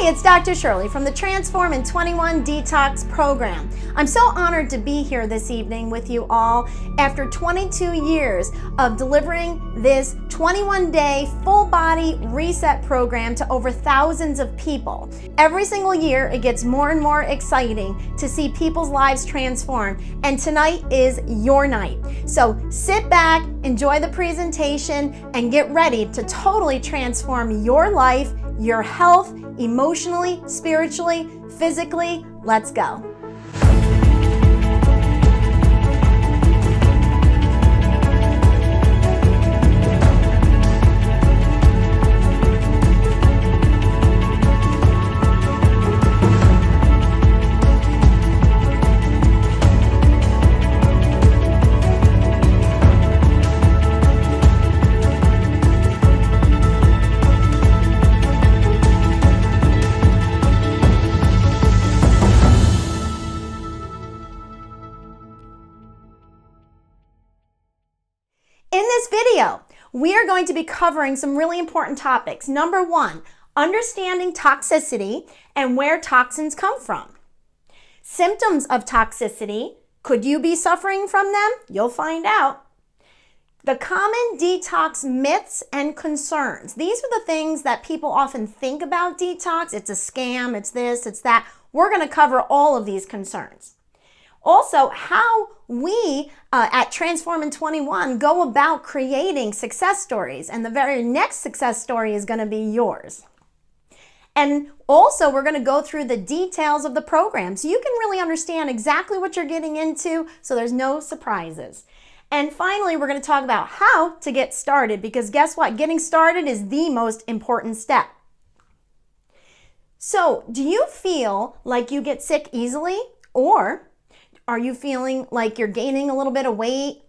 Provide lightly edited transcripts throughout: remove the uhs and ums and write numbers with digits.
Hey, it's Dr. Shirley from the Transform in 21 Detox program. I'm so honored to be here this evening with you all after 22 years of delivering this 21-day full-body reset program to over thousands of people. Every single year, it gets more and more exciting to see people's lives transform, and tonight is your night. So sit back, enjoy the presentation, and get ready to totally transform your life, your health, emotionally, spiritually, physically. Let's go. In this video, we are going to be covering some really important topics. Number one, understanding toxicity and where toxins come from. Symptoms of toxicity. Could you be suffering from them? You'll find out. The common detox myths and concerns. These are the things that people often think about detox. It's a scam, it's this, it's that. We're going to cover all of these concerns. Also, how we at Transform in 21 go about creating success stories, and the very next success story is going to be yours. And also, we're going to go through the details of the program so you can really understand exactly what you're getting into so there's no surprises. And finally, we're going to talk about how to get started, because guess what? Getting started is the most important step. So, do you feel like you get sick easily, or are you feeling like you're gaining a little bit of weight,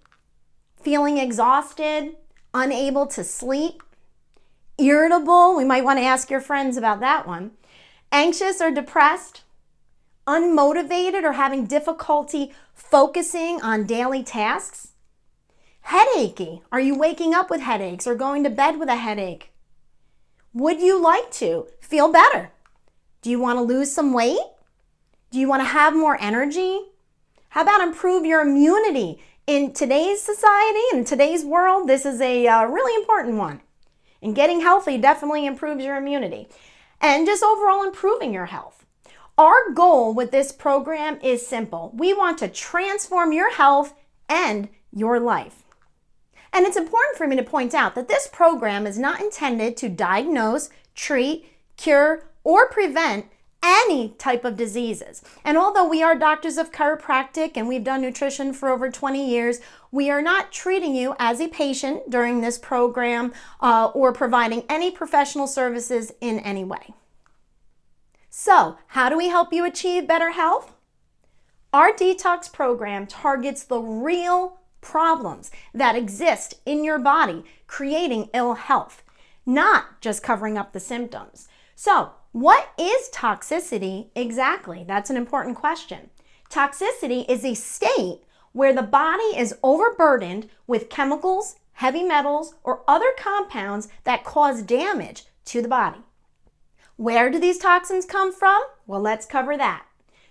feeling exhausted, unable to sleep, irritable? We might want to ask your friends about that one. Anxious or depressed, unmotivated or having difficulty focusing on daily tasks, headachy. Are you waking up with headaches or going to bed with a headache? Would you like to feel better? Do you want to lose some weight? Do you want to have more energy? How about improve your immunity? In today's society, in today's world, this is a really important one. And getting healthy definitely improves your immunity. And just overall improving your health. Our goal with this program is simple. We want to transform your health and your life. And it's important for me to point out that this program is not intended to diagnose, treat, cure, or prevent any type of diseases. And although we are doctors of chiropractic and we've done nutrition for over 20 years, we are not treating you as a patient during this program or providing any professional services in any way. So, how do we help you achieve better health? Our detox program targets the real problems that exist in your body, creating ill health, not just covering up the symptoms. So, what is toxicity exactly? That's an important question. Toxicity is a state where the body is overburdened with chemicals, heavy metals, or other compounds that cause damage to the body. Where do these toxins come from? Well, let's cover that.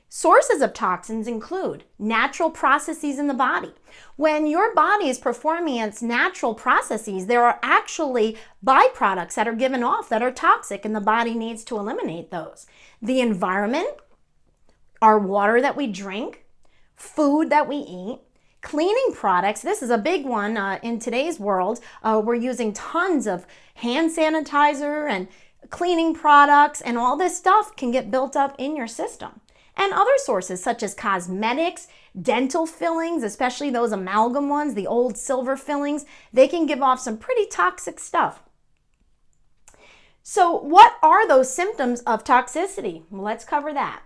Sources of toxins include natural processes in the body. When your body is performing its natural processes, there are actually byproducts that are given off that are toxic, and the body needs to eliminate those. The environment, our water that we drink, food that we eat, cleaning products. This is a big one in today's world. We're using tons of hand sanitizer and cleaning products, and all this stuff can get built up in your system. And other sources such as cosmetics, dental fillings, especially those amalgam ones, the old silver fillings, they can give off some pretty toxic stuff. So what are those symptoms of toxicity? Well, let's cover that.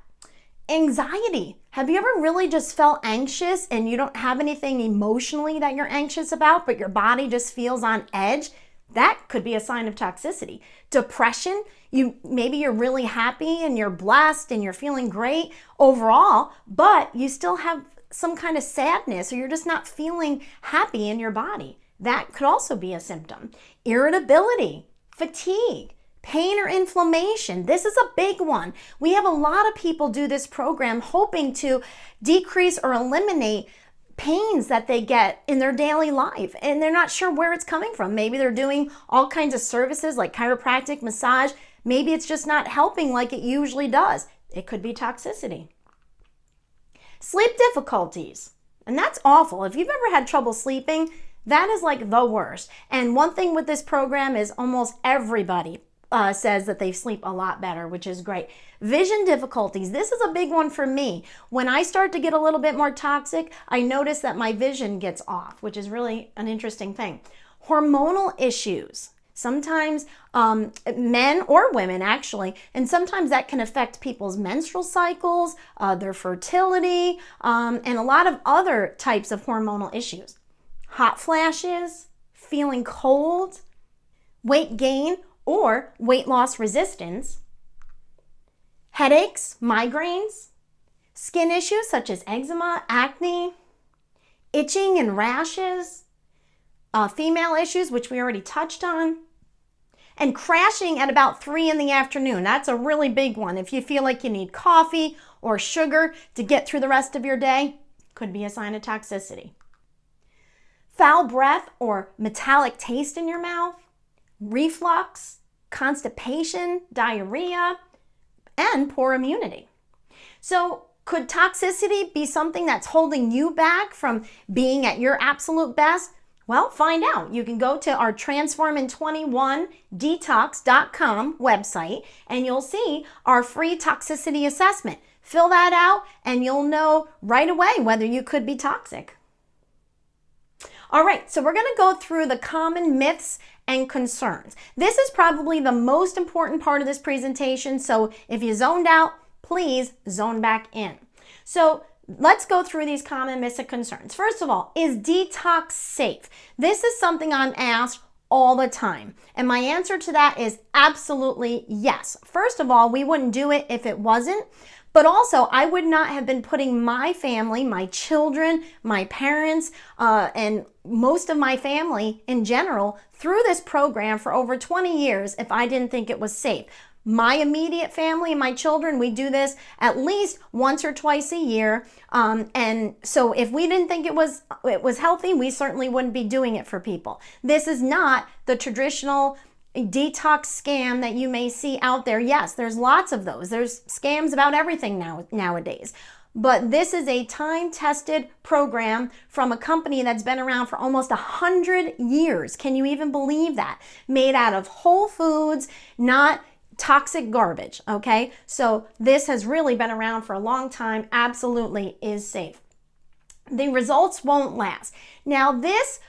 Anxiety. Have you ever really just felt anxious and you don't have anything emotionally that you're anxious about, but your body just feels on edge? That could be a sign of toxicity. Depression, maybe you're really happy and you're blessed and you're feeling great overall, but you still have some kind of sadness, or you're just not feeling happy in your body. That could also be a symptom. Irritability, fatigue, Pain or inflammation. This is a big one. We have a lot of people do this program hoping to decrease or eliminate pains that they get in their daily life, and they're not sure where it's coming from. Maybe they're doing all kinds of services like chiropractic, massage. Maybe it's just not helping like it usually does. It could be toxicity. Sleep difficulties. And that's awful. If you've ever had trouble sleeping, that is like the worst. And one thing with this program is almost everybody says that they sleep a lot better, which is great. Vision difficulties. This is a big one for me. When I start to get a little bit more toxic, I notice that my vision gets off, which is really an interesting thing. Hormonal issues. Sometimes men or women actually, and sometimes that can affect people's menstrual cycles, their fertility, and a lot of other types of hormonal issues. Hot flashes, feeling cold, weight gain or weight loss resistance, headaches, migraines, skin issues such as eczema, acne, itching and rashes, female issues, which we already touched on, and crashing at about 3 in the afternoon. That's a really big one. If you feel like you need coffee or sugar to get through the rest of your day, could be a sign of toxicity. Foul breath or metallic taste in your mouth, reflux, constipation, diarrhea, and poor immunity. So could toxicity be something that's holding you back from being at your absolute best? Well, find out. You can go to our transformin21detox.com website and you'll see our free toxicity assessment. Fill that out and you'll know right away whether you could be toxic. All right, so we're going to go through the common myths and concerns. This is probably the most important part of this presentation, so if you zoned out, please zone back in. So let's go through these common myths and concerns. First of all, is detox safe? This is something I'm asked all the time, and my answer to that is absolutely yes. First of all, we wouldn't do it if it wasn't. But also, I would not have been putting my family, my children, my parents, and most of my family in general through this program for over 20 years if I didn't think it was safe. My immediate family and my children, we do this at least once or twice a year. And so if we didn't think it was healthy, we certainly wouldn't be doing it for people. This is not the traditional detox scam that you may see out there. Yes, there's lots of those. There's scams about everything nowadays. But this is a time-tested program from a company that's been around for almost 100 years. Can you even believe that? Made out of whole foods, not toxic garbage, okay? So this has really been around for a long time, absolutely is safe. The results won't last. Now this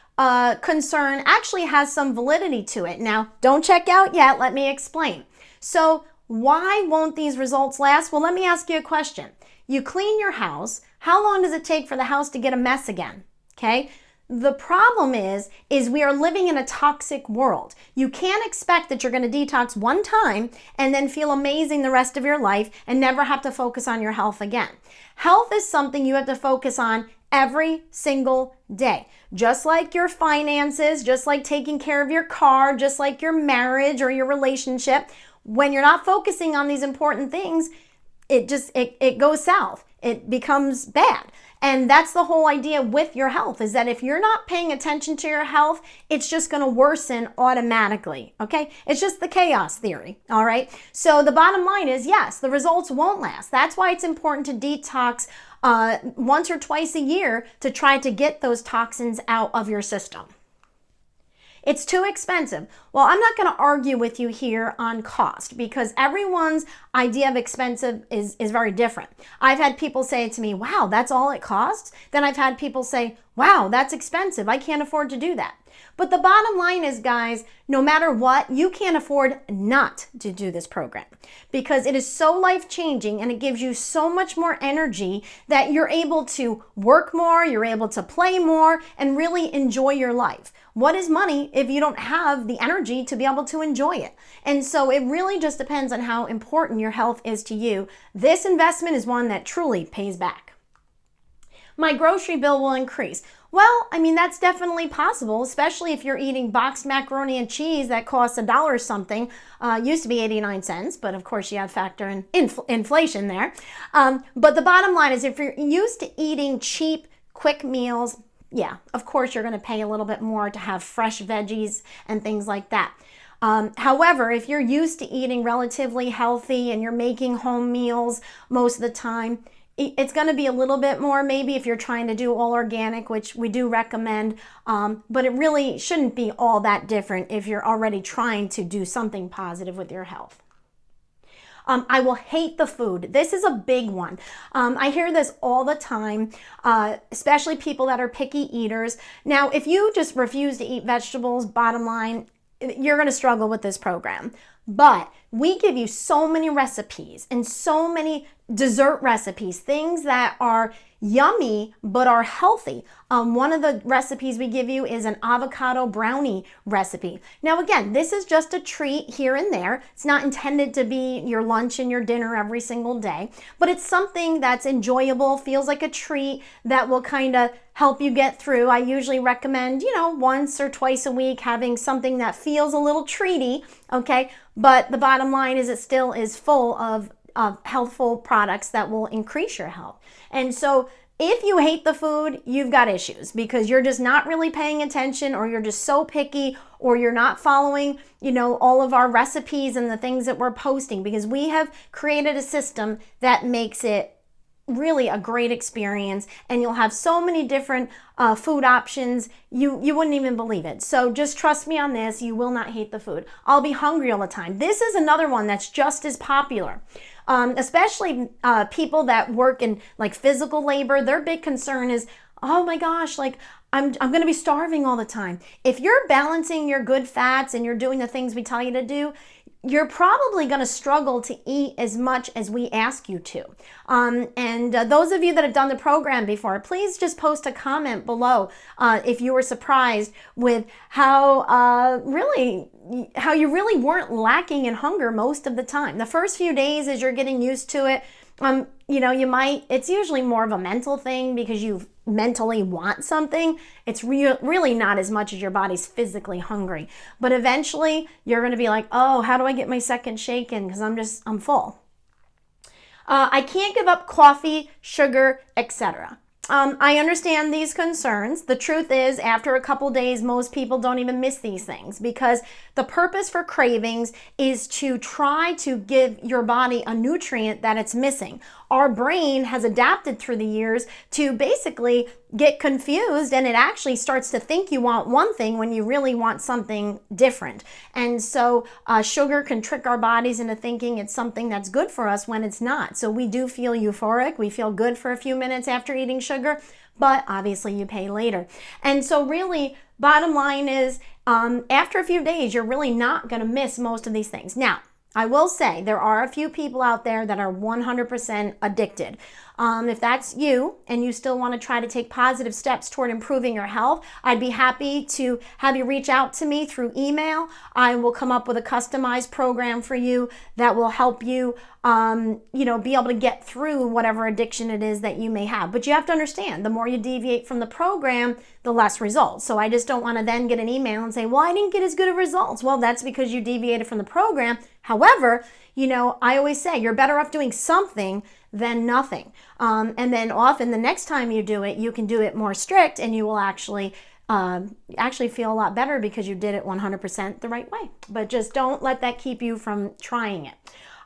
concern actually has some validity to it. Now, don't check out yet. Let me explain. So why won't these results last? Well, let me ask you a question. You clean your house. How long does it take for the house to get a mess again? Okay. The problem is we are living in a toxic world. You can't expect that you're going to detox one time and then feel amazing the rest of your life and never have to focus on your health again. Health is something you have to focus on every single day. Just like your finances, just like taking care of your car, just like your marriage or your relationship. When you're not focusing on these important things, it goes south. It becomes bad. And that's the whole idea with your health, is that if you're not paying attention to your health, it's just going to worsen automatically, okay? It's just the chaos theory, all right? So the bottom line is, yes, the results won't last. That's why it's important to detox once or twice a year to try to get those toxins out of your system. It's too expensive. Well, I'm not going to argue with you here on cost because everyone's idea of expensive is very different. I've had people say to me, wow, that's all it costs. Then I've had people say, wow, that's expensive. I can't afford to do that. But the bottom line is, guys, no matter what, you can't afford not to do this program because it is so life-changing and it gives you so much more energy that you're able to work more, you're able to play more, and really enjoy your life. What is money if you don't have the energy to be able to enjoy it? And so it really just depends on how important your health is to you. This investment is one that truly pays back. My grocery bill will increase. Well, I mean, that's definitely possible, especially if you're eating boxed macaroni and cheese that costs $1 or something. Used to be 89 cents, but of course you have to factor in inflation there. But the bottom line is if you're used to eating cheap, quick meals, yeah, of course you're going to pay a little bit more to have fresh veggies and things like that. However, if you're used to eating relatively healthy and you're making home meals most of the time, it's going to be a little bit more maybe if you're trying to do all organic, which we do recommend, but it really shouldn't be all that different if you're already trying to do something positive with your health. I will hate the food. This is a big one. I hear this all the time, especially people that are picky eaters. Now, if you just refuse to eat vegetables, bottom line, you're going to struggle with this program. But we give you so many recipes and so many dessert recipes, things that are yummy but are healthy. One of the recipes we give you is an avocado brownie recipe. Now again, this is just a treat here and there. It's not intended to be your lunch and your dinner every single day, but it's something that's enjoyable, feels like a treat that will kind of help you get through. I usually recommend, once or twice a week having something that feels a little treaty, okay? But the bottom line is it still is full of healthful products that will increase your health. And so if you hate the food, you've got issues because you're just not really paying attention, or you're just so picky, or you're not following, all of our recipes and the things that we're posting, because we have created a system that makes it really a great experience, and you'll have so many different food options, you wouldn't even believe it. So just trust me on this, you will not hate the food. I'll be hungry all the time. This is another one that's just as popular. Especially people that work in like physical labor, their big concern is, oh my gosh, like I'm going to be starving all the time. If you're balancing your good fats and you're doing the things we tell you to do, you're probably going to struggle to eat as much as we ask you to. And those of you that have done the program before, please just post a comment below if you were surprised with how you really weren't lacking in hunger most of the time. The first few days as you're getting used to it, it's usually more of a mental thing because you mentally want something. It's really not as much as your body's physically hungry. But eventually you're going to be like, oh, how do I get my second shake in? Because I'm full. I can't give up coffee, sugar, etc. I understand these concerns. The truth is, after a couple days, most people don't even miss these things because the purpose for cravings is to try to give your body a nutrient that it's missing. Our brain has adapted through the years to basically get confused, and it actually starts to think you want one thing when you really want something different. And so sugar can trick our bodies into thinking it's something that's good for us when it's not. So we do feel euphoric. We feel good for a few minutes after eating sugar, but obviously you pay later. And so really, bottom line is, after a few days, you're really not going to miss most of these things. Now, I will say there are a few people out there that are 100% addicted. If that's you and you still want to try to take positive steps toward improving your health, I'd be happy to have you reach out to me through email. I will come up with a customized program for you that will help you, be able to get through whatever addiction it is that you may have. But you have to understand, the more you deviate from the program, the less results. So I just don't want to then get an email and say, well, I didn't get as good of results. Well, that's because you deviated from the program. However, I always say you're better off doing something than nothing. And then often the next time you do it, you can do it more strict, and you will actually feel a lot better because you did it 100% the right way. But just don't let that keep you from trying it.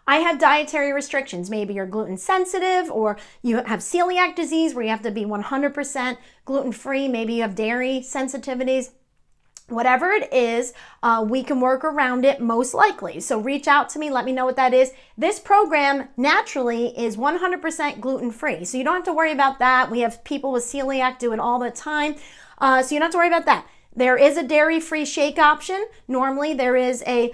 I have dietary restrictions. Maybe you're gluten sensitive, or you have celiac disease where you have to be 100% gluten-free. Maybe you have dairy sensitivities. Whatever it is, we can work around it most likely. So reach out to me, let me know what that is. This program naturally is 100% gluten-free. So you don't have to worry about that. We have people with celiac do it all the time. So you don't have to worry about that. There is a dairy-free shake option. Normally there is a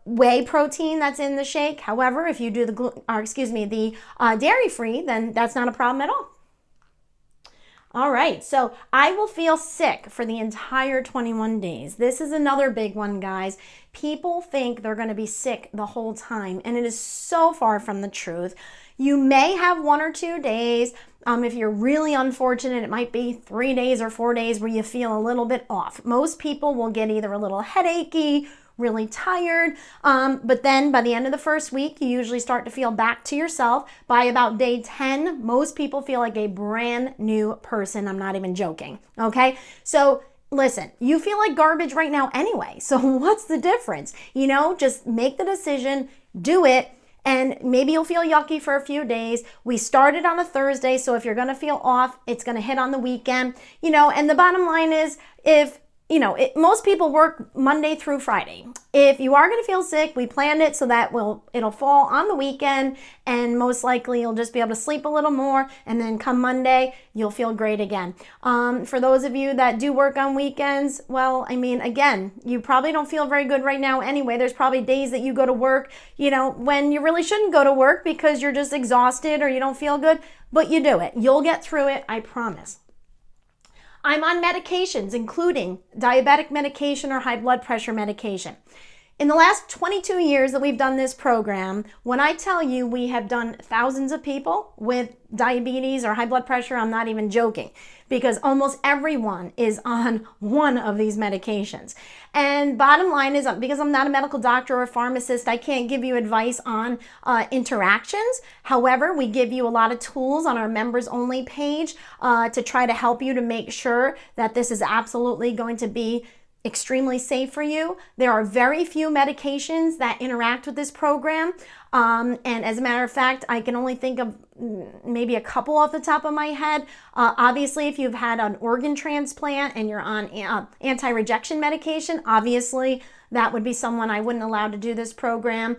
whey protein that's in the shake. However, if you do the dairy-free, then that's not a problem at all. All right, so I will feel sick for the entire 21 days. This is another big one, guys. People think they're going to be sick the whole time, and it is so far from the truth. You may have 1 or 2 days. If you're really unfortunate, it might be 3 days or 4 days where you feel a little bit off. Most people will get either a little headachy, really tired, but then by the end of the first week, you usually start to feel back to yourself. By about day 10, most people feel like a brand new person. I'm not even joking, okay? So listen, you feel like garbage right now anyway, so what's the difference? You know, just make the decision, do it, and maybe you'll feel yucky for a few days. We started on a Thursday, so if you're gonna feel off, it's gonna hit on the weekend, you know, and the bottom line is, most people work Monday through Friday. If you are going to feel sick, we planned it so that it'll fall on the weekend, and most likely you'll just be able to sleep a little more, and then come Monday, you'll feel great again. For those of you that do work on weekends, well, I mean, again, you probably don't feel very good right now anyway. There's probably days that you go to work, when you really shouldn't go to work because you're just exhausted or you don't feel good, but you do it. You'll get through it, I promise. I'm on medications, including diabetic medication or high blood pressure medication. In the last 22 years that we've done this program, when I tell you we have done thousands of people with diabetes or high blood pressure, I'm not even joking, because almost everyone is on one of these medications. And bottom line is, because I'm not a medical doctor or a pharmacist, I can't give you advice on interactions. However, we give you a lot of tools on our members only page to try to help you to make sure that this is absolutely going to be extremely safe for you. There are very few medications that interact with this program. And as a matter of fact, I can only think of maybe a couple off the top of my head. Obviously, if you've had an organ transplant and you're on anti-rejection medication, obviously that would be someone I wouldn't allow to do this program.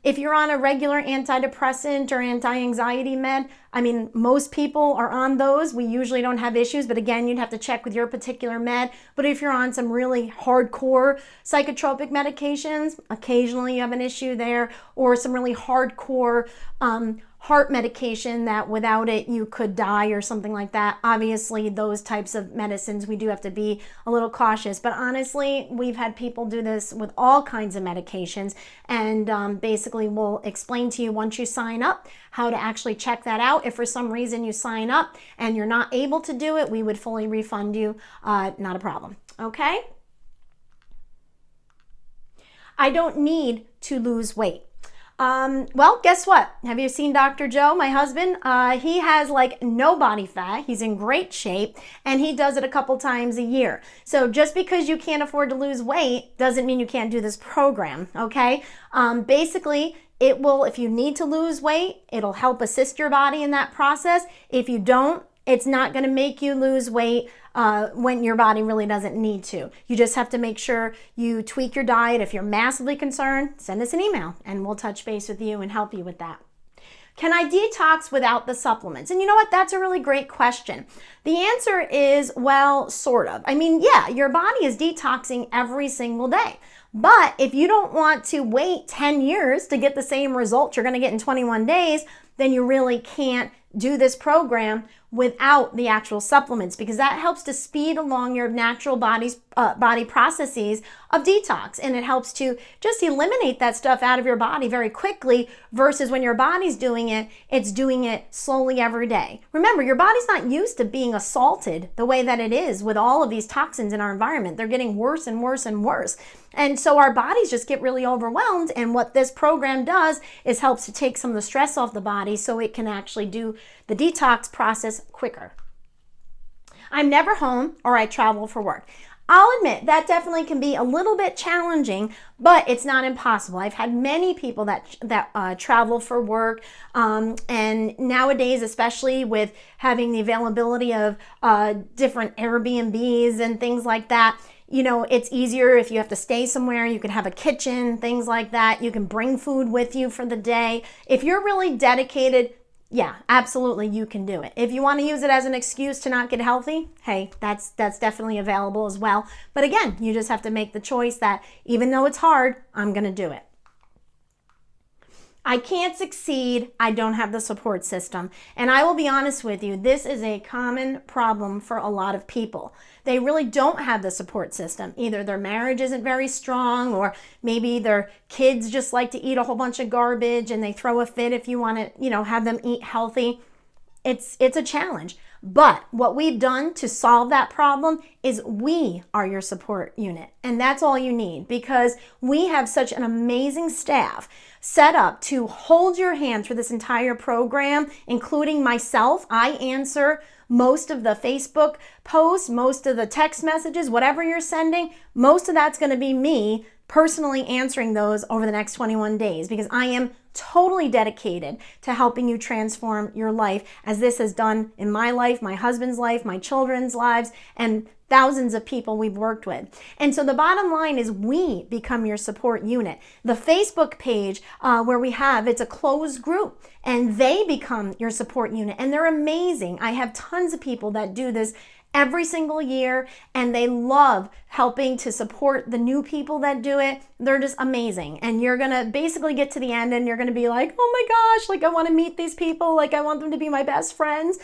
If you're on a regular antidepressant or anti-anxiety med, I mean, most people are on those. We usually don't have issues, but again, you'd have to check with your particular med. But if you're on some really hardcore psychotropic medications, occasionally you have an issue there, or some really hardcore heart medication that without it you could die or something like that. Obviously, those types of medicines, we do have to be a little cautious. But honestly, we've had people do this with all kinds of medications, and basically we'll explain to you once you sign up how to actually check that out. If for some reason you sign up and you're not able to do it, we would fully refund you. Not a problem. Okay? I don't need to lose weight. Well, guess what? Have you seen Dr. Joe, my husband? He has like no body fat. He's in great shape, and he does it a couple times a year. So just because you can't afford to lose weight doesn't mean you can't do this program, okay? Basically, it will, if you need to lose weight, it'll help assist your body in that process. If you don't, it's not going to make you lose weight when your body really doesn't need to. You just have to make sure you tweak your diet. If you're massively concerned, send us an email and we'll touch base with you and help you with that. Can I detox without the supplements? And you know what? That's a really great question. The answer is, well, sort of. I mean, yeah, your body is detoxing every single day. But if you don't want to wait 10 years to get the same results you're going to get in 21 days, then you really can't do this program without the actual supplements, because that helps to speed along your natural body processes of detox, and it helps to just eliminate that stuff out of your body very quickly, versus when your body's doing it, it's doing it slowly every day. Remember, your body's not used to being assaulted the way that it is with all of these toxins in our environment. They're getting worse and worse and worse. And so our bodies just get really overwhelmed, and what this program does is helps to take some of the stress off the body so it can actually do the detox process quicker. I'm never home or I travel for work. I'll admit that definitely can be a little bit challenging, but it's not impossible. I've had many people that travel for work, and nowadays, especially with having the availability of different Airbnbs and things like that, you know, it's easier if you have to stay somewhere. You can have a kitchen, things like that. You can bring food with you for the day. If you're really dedicated, yeah, absolutely, you can do it. If you want to use it as an excuse to not get healthy, hey, that's definitely available as well. But again, you just have to make the choice that even though it's hard, I'm going to do it. I can't succeed. I don't have the support system. And I will be honest with you, this is a common problem for a lot of people. They really don't have the support system. Either their marriage isn't very strong, or maybe their kids just like to eat a whole bunch of garbage and they throw a fit if you want to, have them eat healthy. It's a challenge. But what we've done to solve that problem is we are your support unit. And that's all you need, because we have such an amazing staff set up to hold your hand through this entire program, including myself. I answer most of the Facebook posts, most of the text messages, whatever you're sending, most of that's going to be me personally answering those over the next 21 days, because I am totally dedicated to helping you transform your life, as this has done in my life, my husband's life, my children's lives, and thousands of people we've worked with. And so the bottom line is we become your support unit. The Facebook page where we have, it's a closed group, and they become your support unit, and they're amazing. I have tons of people that do this every single year, and they love helping to support the new people that do it. They're just amazing. And you're going to basically get to the end and you're going to be like, oh my gosh, like I want to meet these people. Like I want them to be my best friends,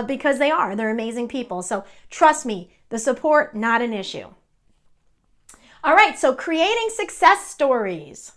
because they're amazing people. So trust me, the support, not an issue. All right, so creating success stories.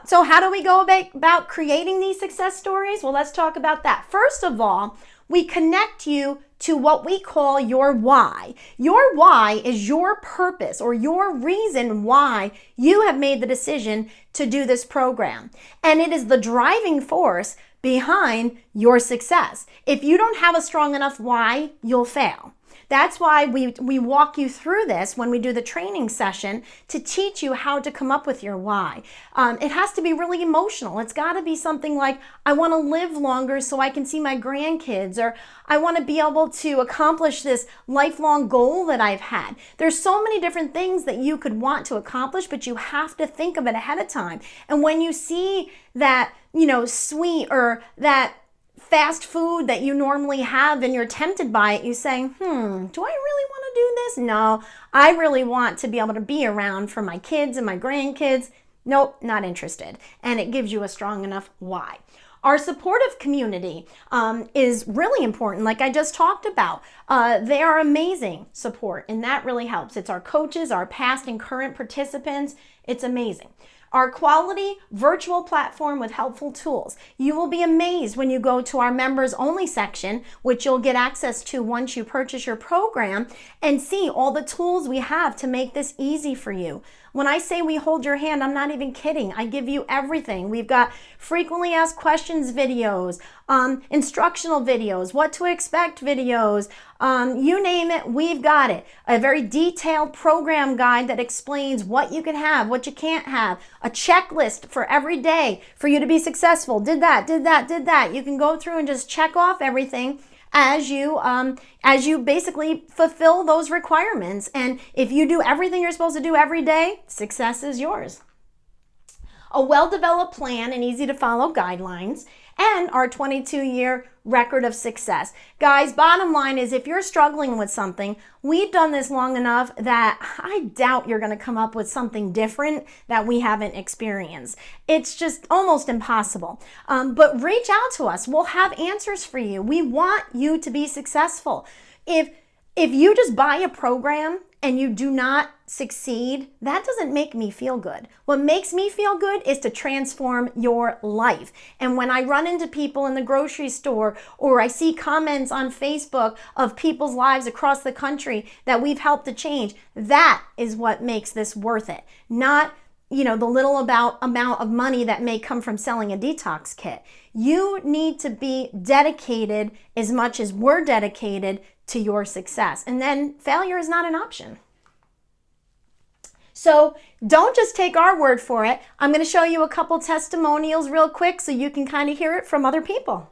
So how do we go about creating these success stories? Well, let's talk about that. First of all, we connect you to what we call your why. Your why is your purpose, or your reason why you have made the decision to do this program. And it is the driving force behind your success. If you don't have a strong enough why, you'll fail. That's why we walk you through this when we do the training session, to teach you how to come up with your why. It has to be really emotional. It's got to be something like, I want to live longer so I can see my grandkids, or I want to be able to accomplish this lifelong goal that I've had. There's so many different things that you could want to accomplish, but you have to think of it ahead of time. And when you see that, sweet or that fast food that you normally have and you're tempted by it, you say, do I really want to do this? No, I really want to be able to be around for my kids and my grandkids. Nope, not interested. And it gives you a strong enough why. Our supportive community is really important, like I just talked about. They are amazing support, and that really helps. It's our coaches, our past and current participants. It's amazing. Our quality virtual platform with helpful tools. You will be amazed when you go to our members only section, which you'll get access to once you purchase your program, and see all the tools we have to make this easy for you. When I say we hold your hand, I'm not even kidding. I give you everything. We've got frequently asked questions videos, instructional videos, what to expect videos, you name it, we've got it. A very detailed program guide that explains what you can have, what you can't have, a checklist for every day for you to be successful. Did that, did that, did that. You can go through and just check off everything as you basically fulfill those requirements. And if you do everything you're supposed to do every day, success is yours. A well-developed plan and easy to follow guidelines, and our 22-year record of success. Guys, bottom line is, if you're struggling with something, we've done this long enough that I doubt you're going to come up with something different that we haven't experienced. It's just almost impossible. But reach out to us. We'll have answers for you. We want you to be successful. If you just buy a program and you do not succeed, that doesn't make me feel good. What makes me feel good is to transform your life. And when I run into people in the grocery store, or I see comments on Facebook of people's lives across the country that we've helped to change, that is what makes this worth it. Not, the little amount of money that may come from selling a detox kit. You need to be dedicated as much as we're dedicated to your success. And then failure is not an option. So don't just take our word for it. I'm going to show you a couple testimonials real quick so you can kind of hear it from other people.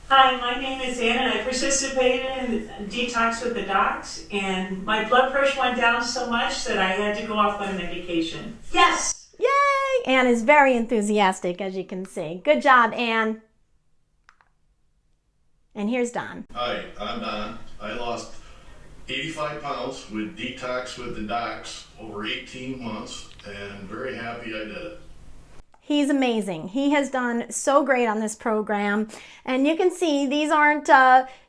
Hi, my name is Ann, and I participated in Detox with the Docs, and my blood pressure went down so much that I had to go off my medication. Yes! Yay! Ann is very enthusiastic, as you can see. Good job, Ann. And here's Don. Hi, I'm Don. I lost 85 pounds with Detox with the Docs over 18 months, and very happy I did it. He's amazing. He has done so great on this program. And you can see these aren't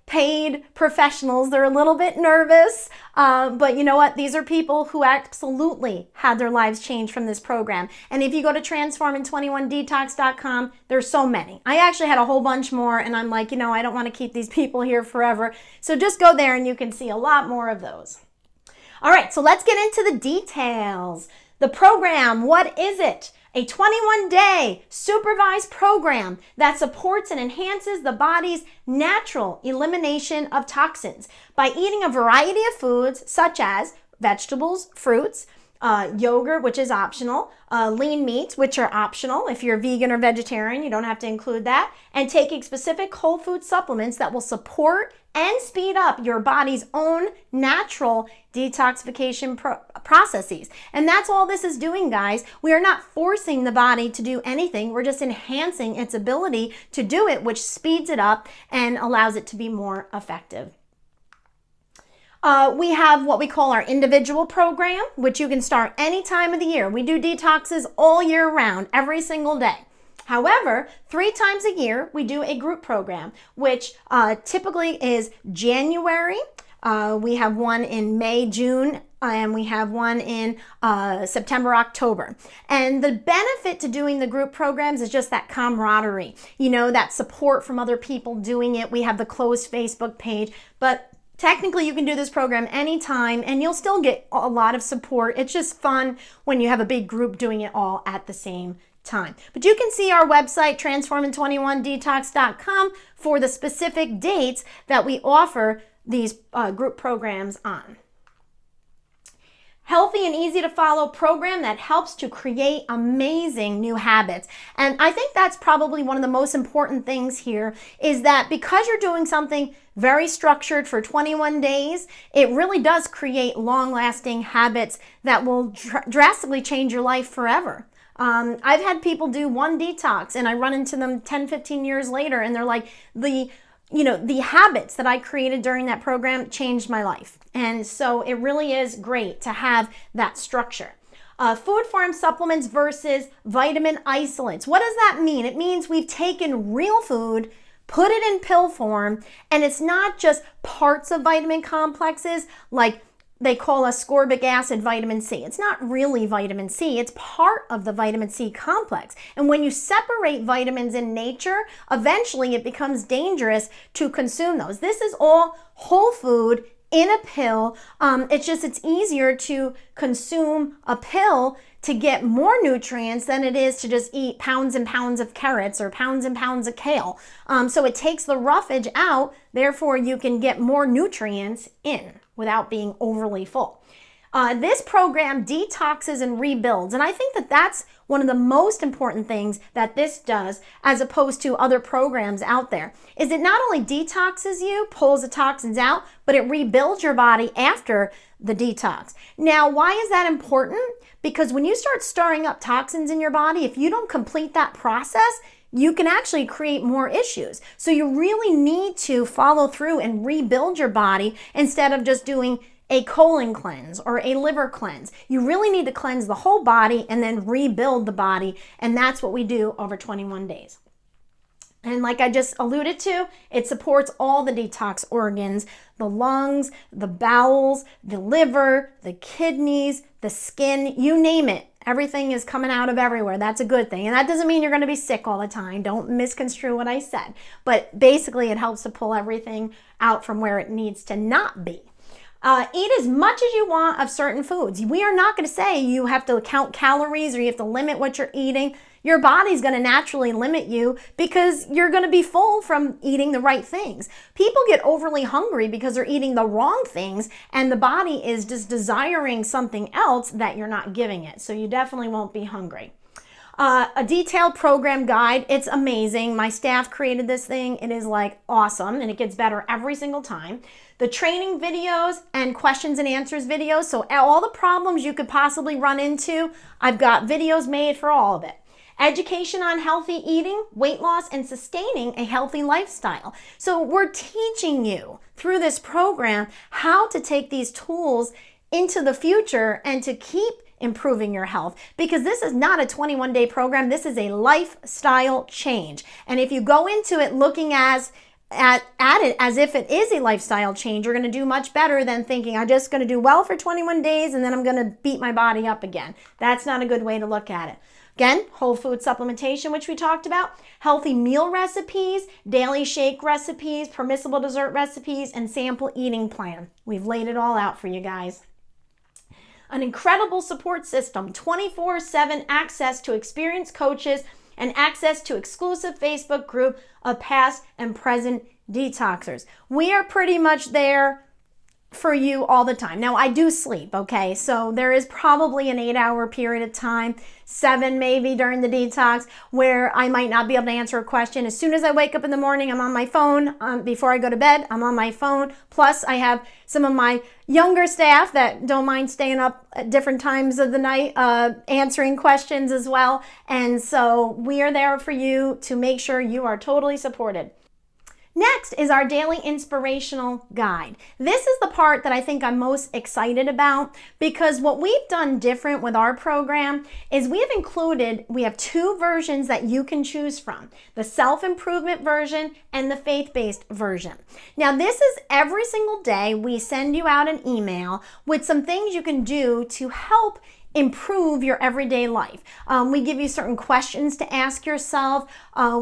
paid professionals. They're a little bit nervous, but you know what? These are people who absolutely had their lives changed from this program. And if you go to transforming21detox.com, there's so many. I actually had a whole bunch more, and I'm like, I don't want to keep these people here forever. So just go there and you can see a lot more of those. All right, so let's get into the details. The program, what is it? A 21-day supervised program that supports and enhances the body's natural elimination of toxins by eating a variety of foods such as vegetables, fruits, yogurt, which is optional, lean meats, which are optional. If you're vegan or vegetarian, you don't have to include that, and taking specific whole food supplements that will support and speed up your body's own natural detoxification processes. And that's all this is doing, guys. We are not forcing the body to do anything. We're just enhancing its ability to do it, which speeds it up and allows it to be more effective. We have what we call our individual program, which you can start any time of the year. We do detoxes all year round, every single day. However, 3 times a year, we do a group program, which typically is January. We have one in May, June, and we have one in September, October. And the benefit to doing the group programs is just that camaraderie, that support from other people doing it. We have the closed Facebook page, but technically, you can do this program anytime and you'll still get a lot of support. It's just fun when you have a big group doing it all at the same time. But you can see our website, transforming21detox.com, for the specific dates that we offer these group programs on. Healthy and easy to follow program that helps to create amazing new habits. And I think that's probably one of the most important things here, is that because you're doing something very structured for 21 days, it really does create long-lasting habits that will drastically change your life forever. I've had people do one detox and I run into them 10, 15 years later and they're like, the habits that I created during that program changed my life. And so it really is great to have that structure. Food form supplements versus vitamin isolates. What does that mean? It means we've taken real food, put it in pill form, and it's not just parts of vitamin complexes like they call ascorbic acid vitamin C. It's not really vitamin C, it's part of the vitamin C complex. And when you separate vitamins in nature, eventually it becomes dangerous to consume those. This is all whole food in a pill. It's easier to consume a pill to get more nutrients than it is to just eat pounds and pounds of carrots or pounds and pounds of kale. So it takes the roughage out, therefore you can get more nutrients in without being overly full. This program detoxes and rebuilds, and I think that that's one of the most important things that this does as opposed to other programs out there, is it not only detoxes you, pulls the toxins out, but it rebuilds your body after the detox. Now, why is that important? Because when you start stirring up toxins in your body, if you don't complete that process, you can actually create more issues. So you really need to follow through and rebuild your body instead of just doing a colon cleanse or a liver cleanse. You really need to cleanse the whole body and then rebuild the body, and that's what we do over 21 days. And like I just alluded to, it supports all the detox organs, the lungs, the bowels, the liver, the kidneys, the skin, you name it. Everything is coming out of everywhere. That's a good thing. And that doesn't mean you're going to be sick all the time. Don't misconstrue what I said. But basically, it helps to pull everything out from where it needs to not be. Eat as much as you want of certain foods. We are not going to say you have to count calories or you have to limit what you're eating. Your body's going to naturally limit you because you're going to be full from eating the right things. People get overly hungry because they're eating the wrong things, and the body is just desiring something else that you're not giving it. So you definitely won't be hungry. A detailed program guide. It's amazing. My staff created this thing. It is like awesome, and it gets better every single time. The training videos and questions and answers videos. So all the problems you could possibly run into, I've got videos made for all of it. Education on healthy eating, weight loss, and sustaining a healthy lifestyle. So we're teaching you through this program how to take these tools into the future and to keep improving your health, because this is not a 21-day program. This is a lifestyle change. And if you go into it looking at it as if it is a lifestyle change, you're going to do much better than thinking, I'm just going to do well for 21 days and then I'm going to beat my body up again. That's not a good way to look at it. Again, whole food supplementation, which we talked about, healthy meal recipes, daily shake recipes, permissible dessert recipes, and sample eating plan. We've laid it all out for you guys. An incredible support system, 24/7 access to experienced coaches, and access to exclusive Facebook group of past and present detoxers. We are pretty much there for you all the time. Now, I do sleep, okay? So there is probably an 8-hour period of time, 7 maybe during the detox, where I might not be able to answer a question. As soon as I wake up in the morning, I'm on my phone. Before I go to bed, I'm on my phone. Plus, I have some of my younger staff that don't mind staying up at different times of the night, answering questions as well. And so we are there for you to make sure you are totally supported. Next is our daily inspirational guide. This is the part that I think I'm most excited about, because what we've done different with our program is we have 2 versions that you can choose from, the self-improvement version and the faith-based version. Now, this is every single day we send you out an email with some things you can do to help improve your everyday life. We give you certain questions to ask yourself.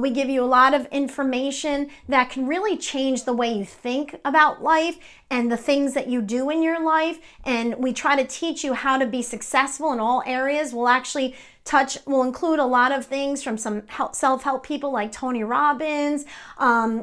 We give you a lot of information that can really change the way you think about life and the things that you do in your life. And we try to teach you how to be successful in all areas. We'll include a lot of things from some self-help people like Tony Robbins.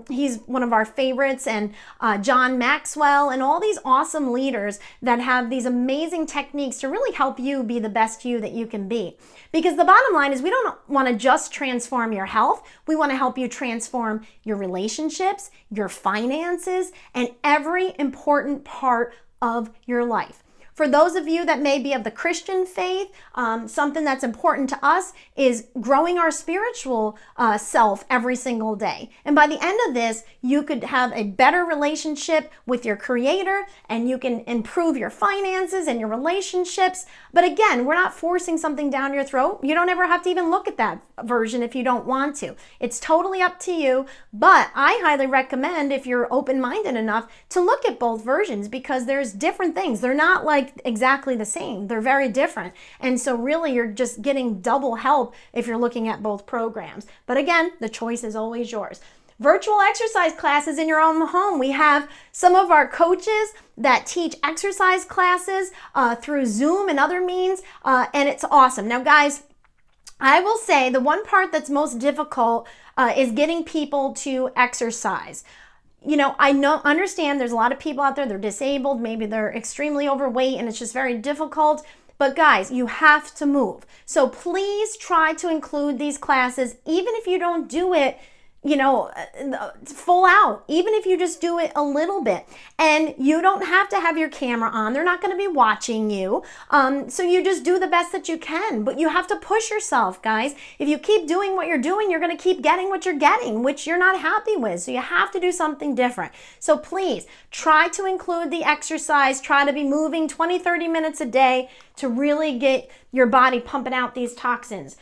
He's one of our favorites, and John Maxwell, and all these awesome leaders that have these amazing techniques to really help you be the best you that you can be. Because the bottom line is, we don't want to just transform your health. We want to help you transform your relationships, your finances, and every important part of your life. For those of you that may be of the Christian faith, something that's important to us is growing our spiritual self every single day. And by the end of this, you could have a better relationship with your Creator, and you can improve your finances and your relationships. But again, we're not forcing something down your throat. You don't ever have to even look at that version if you don't want to. It's totally up to you. But I highly recommend, if you're open-minded enough, to look at both versions, because there's different things. They're not like exactly the same. They're very different. And so really you're just getting double help if you're looking at both programs. But again, the choice is always yours. Virtual exercise classes in your own home. We have some of our coaches that teach exercise classes through Zoom and other means, and it's awesome. Now guys, I will say the one part that's most difficult is getting people to exercise. You know, understand there's a lot of people out there, they're disabled, maybe they're extremely overweight, and it's just very difficult. But guys, you have to move. So please try to include these classes, even if you don't do it, you know, full out, even if you just do it a little bit. And you don't have to have your camera on. They're not going to be watching you. So you just do the best that you can, but you have to push yourself, guys. If you keep doing what you're doing, you're going to keep getting what you're getting, which you're not happy with. So you have to do something different. So please try to include the exercise. Try to be moving 20-30 minutes a day to really get your body pumping out these toxins.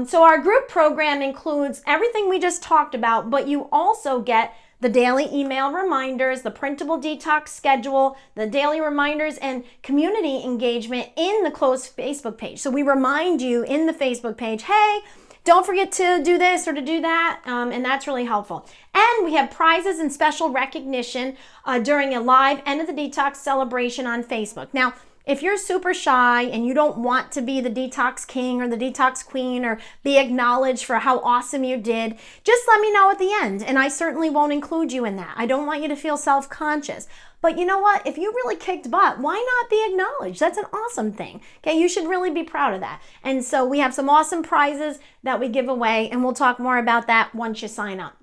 So our group program includes everything we just talked about, but you also get the daily email reminders, the printable detox schedule, the daily reminders, and community engagement in the closed Facebook page. So we remind you in the Facebook page, hey, don't forget to do this or to do that, and that's really helpful. And we have prizes and special recognition during a live end of the detox celebration on Facebook. Now, if you're super shy and you don't want to be the detox king or the detox queen or be acknowledged for how awesome you did, just let me know at the end, and I certainly won't include you in that. I don't want you to feel self-conscious. But you know what? If you really kicked butt, why not be acknowledged? That's an awesome thing. Okay, you should really be proud of that. And so we have some awesome prizes that we give away, and we'll talk more about that once you sign up.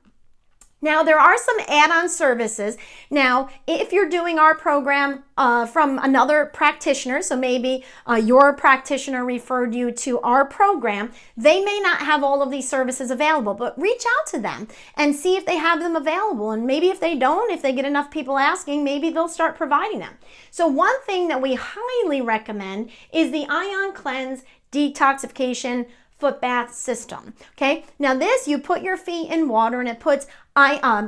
Now, there are some add-on services. Now, if you're doing our program from another practitioner, so maybe your practitioner referred you to our program, they may not have all of these services available, but reach out to them and see if they have them available. And maybe if they don't, if they get enough people asking, maybe they'll start providing them. So one thing that we highly recommend is the Ion Cleanse Detoxification Foot Bath System. Okay, now this, you put your feet in water and it puts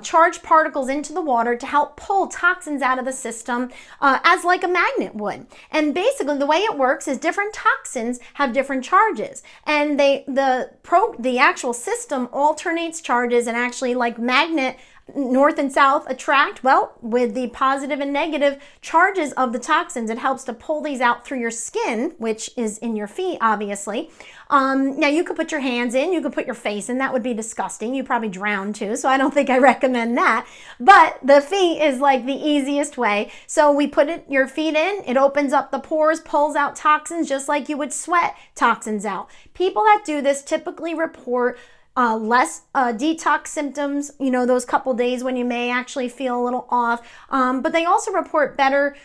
charged particles into the water to help pull toxins out of the system as like a magnet would. And basically the way it works is different toxins have different charges, and the actual system alternates charges, and actually like magnet north and south attract, well, with the positive and negative charges of the toxins. It helps to pull these out through your skin, which is in your feet, obviously. Now you could put your hands in, you could put your face in. That would be disgusting. You probably drown too, so I don't think I recommend that. But the feet is like the easiest way. So we put your feet in, it opens up the pores, pulls out toxins just like you would sweat toxins out. People that do this typically report less detox symptoms, those couple days when you may actually feel a little off, but they also report better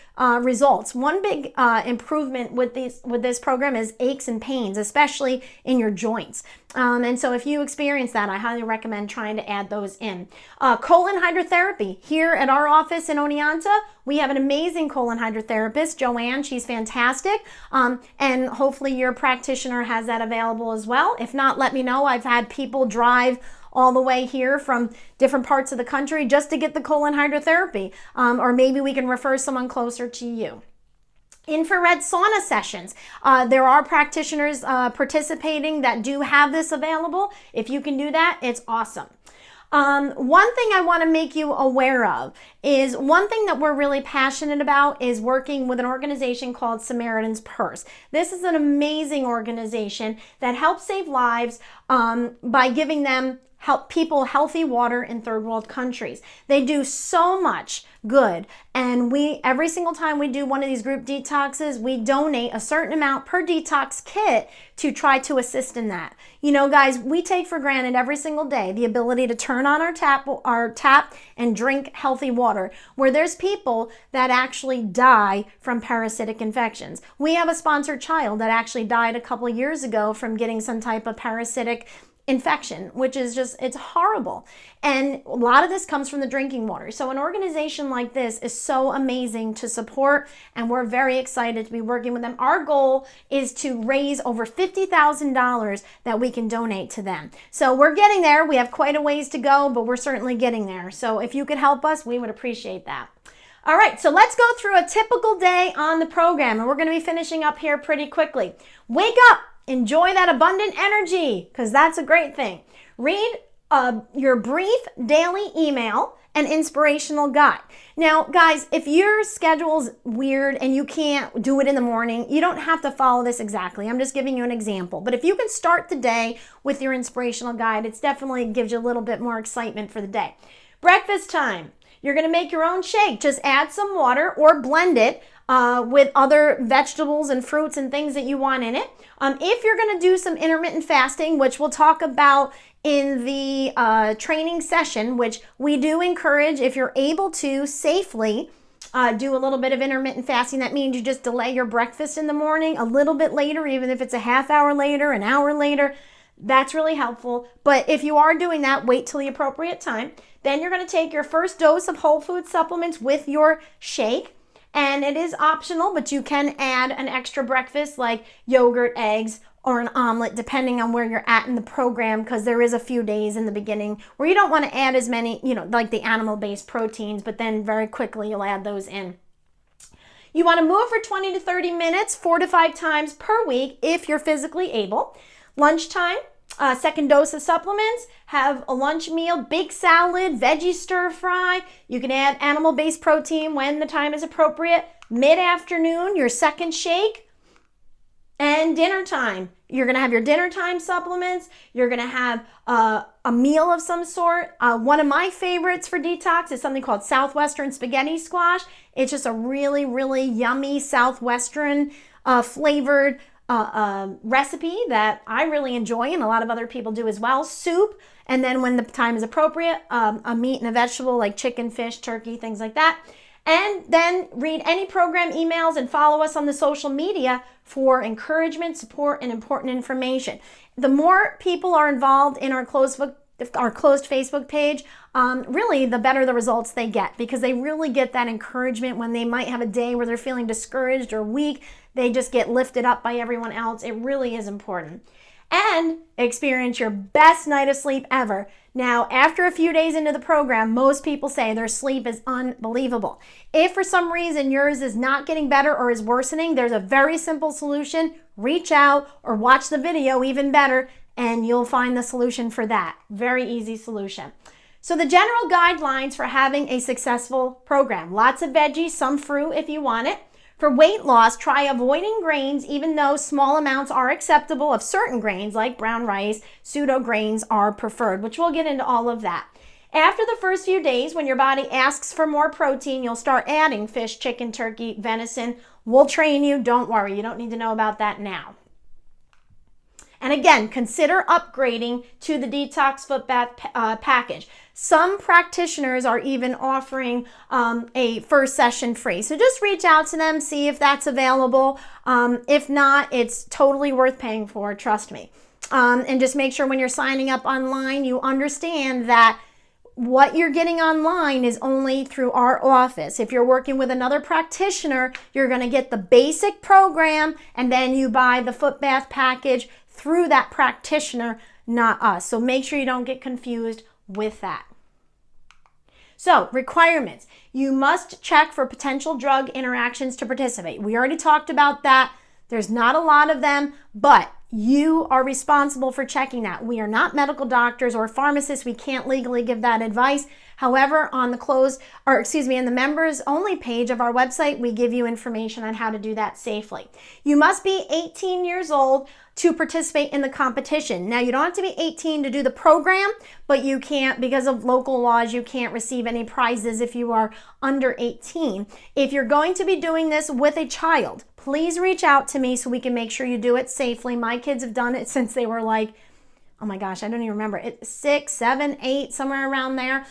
results. One big improvement with this program is aches and pains, especially in your joints. And so if you experience that, I highly recommend trying to add those in. Colon hydrotherapy. Here at our office in Oneonta, we have an amazing colon hydrotherapist, Joanne. She's fantastic. And hopefully your practitioner has that available as well. If not, let me know. I've had people drive all the way here from different parts of the country just to get the colon hydrotherapy. Or maybe we can refer someone closer to you. Infrared sauna sessions. There are practitioners participating that do have this available. If you can do that, it's awesome. One thing I want to make you aware of is one thing that we're really passionate about is working with an organization called Samaritan's Purse. This is an amazing organization that helps save lives by giving them people healthy water in third world countries. They do so much good, and every single time we do one of these group detoxes, we donate a certain amount per detox kit to try to assist in that. Guys, we take for granted every single day the ability to turn on our tap and drink healthy water, where there's people that actually die from parasitic infections. We have a sponsored child that actually died a couple years ago from getting some type of parasitic infection, which is it's horrible. And a lot of this comes from the drinking water. So an organization like this is so amazing to support, and we're very excited to be working with them. Our goal is to raise over $50,000 that we can donate to them. So we're getting there. We have quite a ways to go, but we're certainly getting there. So if you could help us, we would appreciate that. All right, so let's go through a typical day on the program, and we're going to be finishing up here pretty quickly. Wake up. Enjoy that abundant energy, because that's a great thing. Read your brief daily email and inspirational guide. Now, guys, if your schedule's weird and you can't do it in the morning, you don't have to follow this exactly. I'm just giving you an example. But if you can start the day with your inspirational guide, it definitely gives you a little bit more excitement for the day. Breakfast time. You're going to make your own shake. Just add some water or blend it with other vegetables and fruits and things that you want in it. If you're going to do some intermittent fasting, which we'll talk about in the training session, which we do encourage, if you're able to safely do a little bit of intermittent fasting. That means you just delay your breakfast in the morning a little bit later, even if it's a half hour later, an hour later. That's really helpful. But if you are doing that, wait till the appropriate time. Then you're going to take your first dose of whole food supplements with your shake. And it is optional, but you can add an extra breakfast like yogurt, eggs, or an omelet, depending on where you're at in the program, because there is a few days in the beginning where you don't want to add as many, like the animal-based proteins, but then very quickly you'll add those in. You want to move for 20 to 30 minutes, 4 to 5 times per week if you're physically able. Lunchtime, second dose of supplements, have a lunch meal, big salad, veggie stir fry. You can add animal-based protein when the time is appropriate. Mid-afternoon, your second shake. And dinner time. You're going to have your dinner time supplements. You're going to have a meal of some sort. One of my favorites for detox is something called Southwestern spaghetti squash. It's just a really, really yummy Southwestern flavored recipe that I really enjoy and a lot of other people do as well. Soup, and then when the time is appropriate, a meat and a vegetable like chicken, fish, turkey, things like that. And then read any program emails and follow us on the social media for encouragement, support, and important information. The more people are involved in our closed Facebook page, really the better the results they get, because they really get that encouragement when they might have a day where they're feeling discouraged or weak. They just get lifted up by everyone else. It really is important. And experience your best night of sleep ever. Now, after a few days into the program, most people say their sleep is unbelievable. If for some reason yours is not getting better or is worsening, there's a very simple solution. Reach out or watch the video, even better, and you'll find the solution for that. Very easy solution. So the general guidelines for having a successful program: lots of veggies, some fruit if you want it. For weight loss, try avoiding grains, even though small amounts are acceptable of certain grains like brown rice. Pseudo grains are preferred, which we'll get into all of that. After the first few days, when your body asks for more protein, you'll start adding fish, chicken, turkey, venison. We'll train you. Don't worry. You don't need to know about that now. And again, consider upgrading to the Detox foot bath package. Some practitioners are even offering a first session free. So just reach out to them, see if that's available. If not, it's totally worth paying for, trust me. And just make sure when you're signing up online, you understand that what you're getting online is only through our office. If you're working with another practitioner, you're going to get the basic program, and then you buy the foot bath package through that practitioner, not us. So make sure you don't get confused with that. So, requirements. You must check for potential drug interactions to participate. We already talked about that. There's not a lot of them, but you are responsible for checking that. We are not medical doctors or pharmacists. We can't legally give that advice. However, on the in the members only page of our website, we give you information on how to do that safely. You must be 18 years old to participate in the competition. Now, you don't have to be 18 to do the program, but you can't, because of local laws, you can't receive any prizes if you are under 18. If you're going to be doing this with a child, please reach out to me so we can make sure you do it safely. My kids have done it since they were like, oh my gosh, I don't even remember, 6, 7, 8, somewhere around there.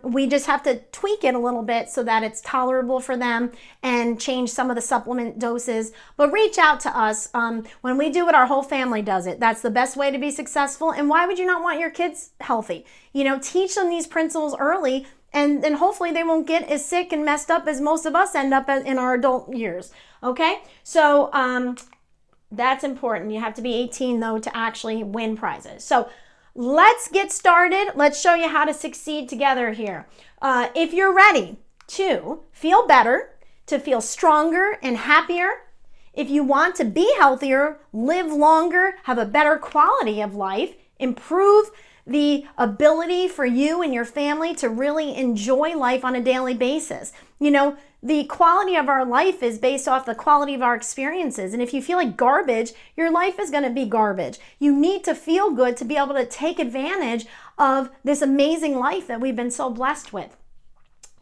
We just have to tweak it a little bit so that it's tolerable for them and change some of the supplement doses. But reach out to us. When we do it, our whole family does it. That's the best way to be successful. And why would you not want your kids healthy? Teach them these principles early, and then hopefully they won't get as sick and messed up as most of us end up in our adult years. Okay? So that's important. You have to be 18, though, to actually win prizes. So let's get started. Let's show you how to succeed together here. If you're ready to feel better, to feel stronger and happier, if you want to be healthier, live longer, have a better quality of life, improve the ability for you and your family to really enjoy life on a daily basis. The quality of our life is based off the quality of our experiences. And if you feel like garbage, your life is going to be garbage. You need to feel good to be able to take advantage of this amazing life that we've been so blessed with.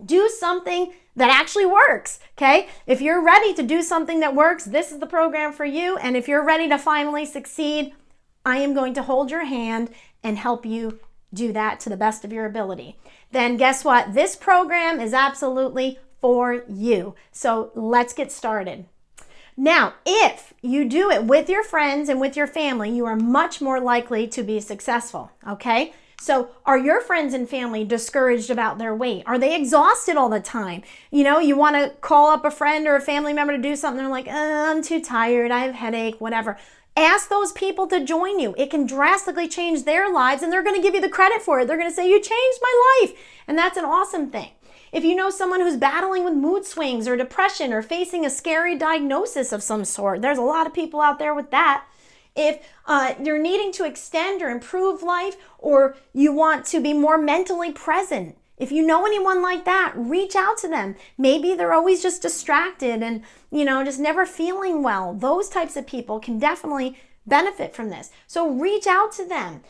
Do something that actually works, okay? If you're ready to do something that works, this is the program for you. And if you're ready to finally succeed, I am going to hold your hand and help you do that to the best of your ability. Then guess what? This program is absolutely for you. So let's get started. Now, if you do it with your friends and with your family, you are much more likely to be successful, okay? So are your friends and family discouraged about their weight? Are they exhausted all the time? You want to call up a friend or a family member to do something. They're like, I'm too tired. I have a headache, whatever. Ask those people to join you. It can drastically change their lives, and they're going to give you the credit for it. They're going to say, you changed my life. And that's an awesome thing. If you know someone who's battling with mood swings or depression or facing a scary diagnosis of some sort, there's a lot of people out there with that. If you're needing to extend or improve life, or you want to be more mentally present, if you know anyone like that, reach out to them. Maybe they're always just distracted and, just never feeling well. Those types of people can definitely benefit from this. So reach out to them,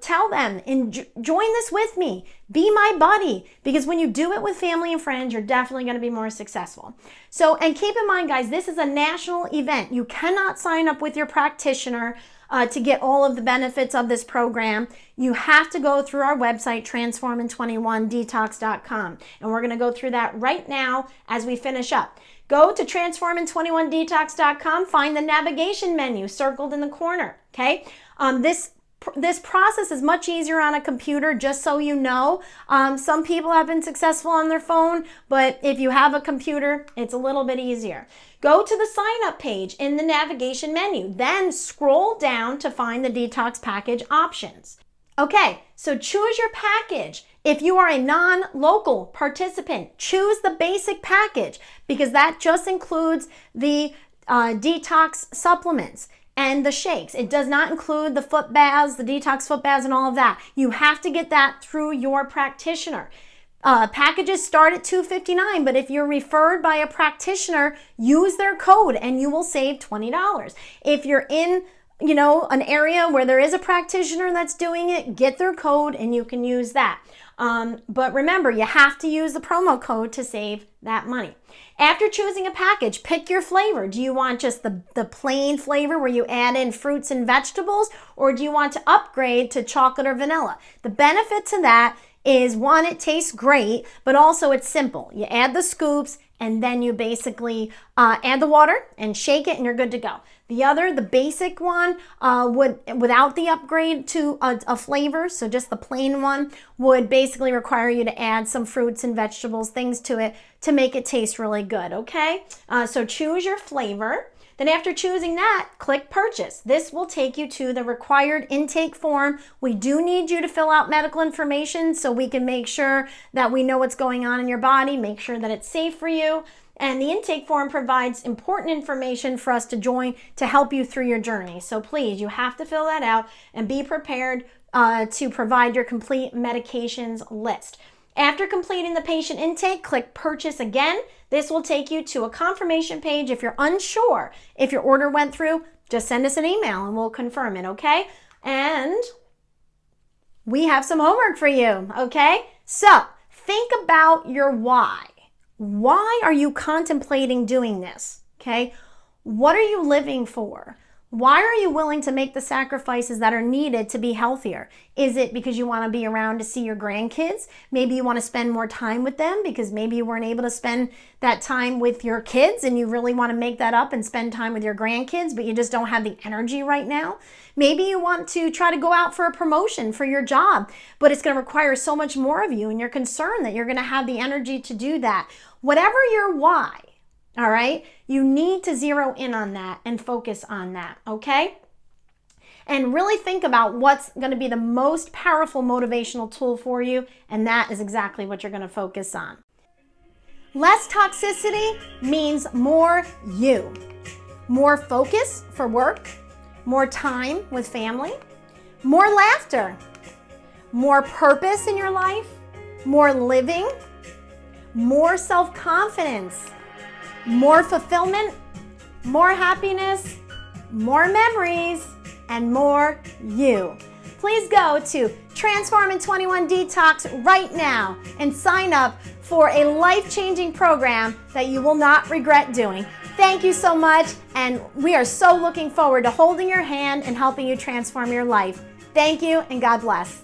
tell them and join this with me. Be my buddy, because when you do it with family and friends, you're definitely going to be more successful. So, and keep in mind, guys, this is a national event. You cannot sign up with your practitioner to get all of the benefits of this program. You have to go through our website, transformin21detox.com. And we're going to go through that right now as we finish up. Go to transformin21detox.com, find the navigation menu circled in the corner, okay? This process is much easier on a computer, just so you know. Some people have been successful on their phone, but if you have a computer, it's a little bit easier. Go to the sign up page in the navigation menu, then scroll down to find the detox package options. Okay, so choose your package. If you are a non-local participant, choose the basic package, because that just includes the detox supplements and the shakes. It does not include the foot baths, the detox foot baths, and all of that. You have to get that through your practitioner. Packages start at $259, but if you're referred by a practitioner, use their code and you will save $20. If you're in an area where there is a practitioner that's doing it, get their code and you can use that. But remember, you have to use the promo code to save that money. After choosing a package, pick your flavor. Do you want just the plain flavor where you add in fruits and vegetables, or do you want to upgrade to chocolate or vanilla? The benefit to that is, one, it tastes great, but also it's simple. You add the scoops and then you basically add the water and shake it and you're good to go. The other, the basic one, without the upgrade to a flavor, so just the plain one, would basically require you to add some fruits and vegetables, things to it to make it taste really good, okay? So choose your flavor. Then after choosing that, click purchase. This will take you to the required intake form. We do need you to fill out medical information so we can make sure that we know what's going on in your body, make sure that it's safe for you. And the intake form provides important information for us to join to help you through your journey. So please, you have to fill that out and be prepared to provide your complete medications list. After completing the patient intake, click purchase again. This will take you to a confirmation page. If you're unsure if your order went through, just send us an email and we'll confirm it, okay? And we have some homework for you, okay? So think about your why. Why are you contemplating doing this, okay? What are you living for? Why are you willing to make the sacrifices that are needed to be healthier? Is it because you want to be around to see your grandkids? Maybe you want to spend more time with them because maybe you weren't able to spend that time with your kids and you really want to make that up and spend time with your grandkids, but you just don't have the energy right now. Maybe you want to try to go out for a promotion for your job, but it's going to require so much more of you and you're concerned that you're going to have the energy to do that. Whatever your why, all right, you need to zero in on that and focus on that, okay? And really think about what's going to be the most powerful motivational tool for you, and that is exactly what you're going to focus on. Less toxicity means more you. More focus for work, more time with family, more laughter, more purpose in your life, more living, more self-confidence, more fulfillment, more happiness, more memories, and more you. Please go to Transformin21 Detox right now and sign up for a life-changing program that you will not regret doing. Thank you so much, and we are so looking forward to holding your hand and helping you transform your life. Thank you, and God bless.